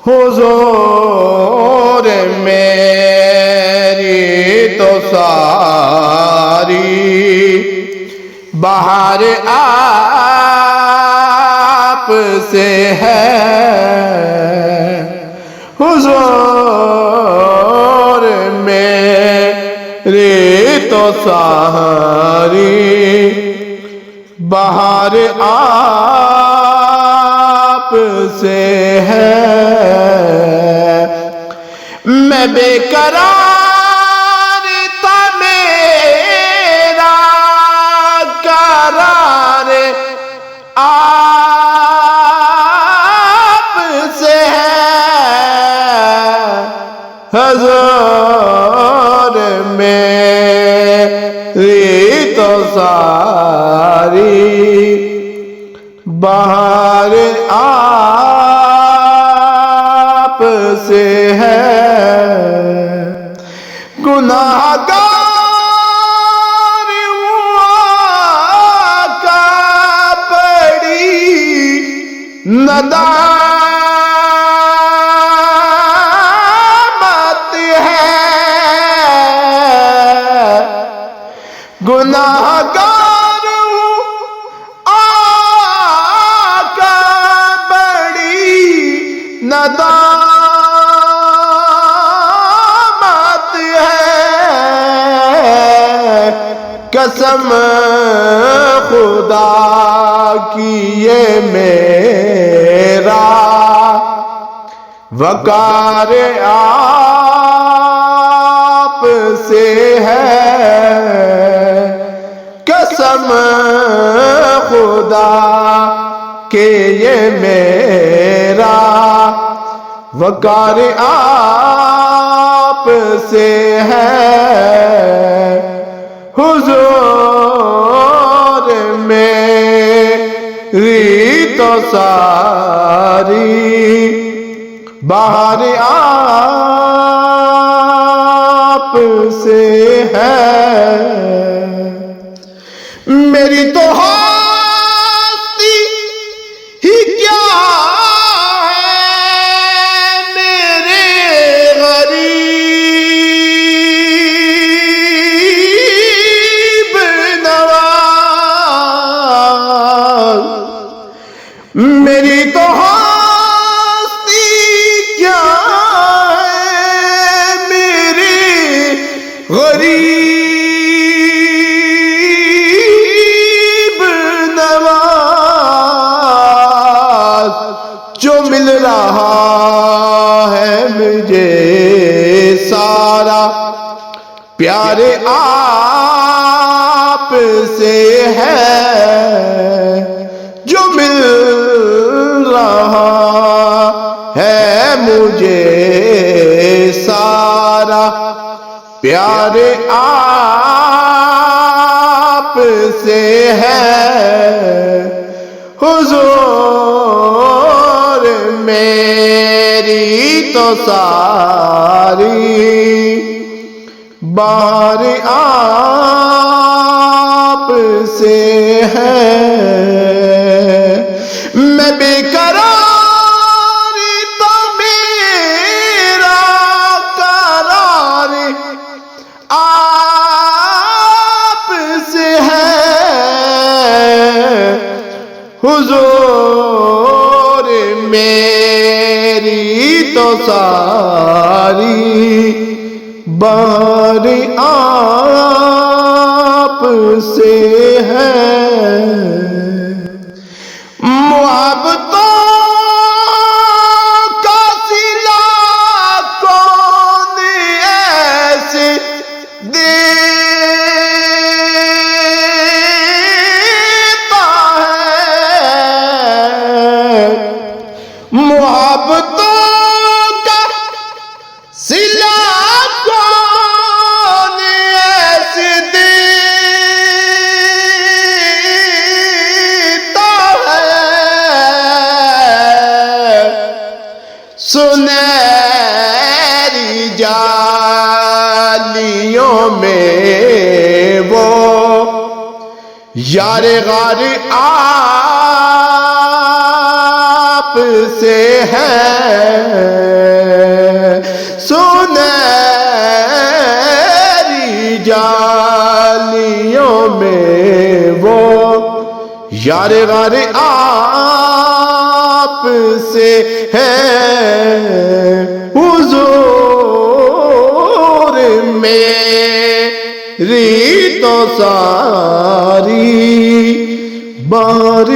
حضور میری تو ساری بہار آپ سے ہے، حضور میری تو ساری بہار آپ سے ہے۔ میں بے قرار تھا، میرا قرار آپ سے ہے، حضور میری تو ساری بہار آپ سے ہے۔ گناہگار ہوا کا بڑی ندامت ہے، گناہگار کا بڑی ندامت ہے، قسم خدا کی یہ میرا وقار آپ سے ہے، قسم خدا کہ یہ میرا وقار آپ سے ہے، حضور میری تو ساری بہار آپ سے ہے۔ میری تو ہستی ہی کیا ہے میرے غریب نواز، میری تو ہستی کیا ہے میرے غریب نواز، جو مل رہا ہے مجھے سارا پیار آپ سے ہے، جو مل رہا ہے مجھے سارا پیار آپ سے ہے، حضور میری تو ساری بہار آپ سے ہے۔ میں بے قرار تھا، میرا قرار آپ سے ہے، حضور میری تو ساری بہار آپ سے ہے۔ محبتوں کا صلہ کون ایسے دیتا ہے، محبتوں کا صلہ کون ایسے دیتا ہے، سنہری جالیوں میں وہ یار غار آپ سے ہے سنہری جالیوں میں وہ یار غار آپ سے ہے حضور میری تو ساری بار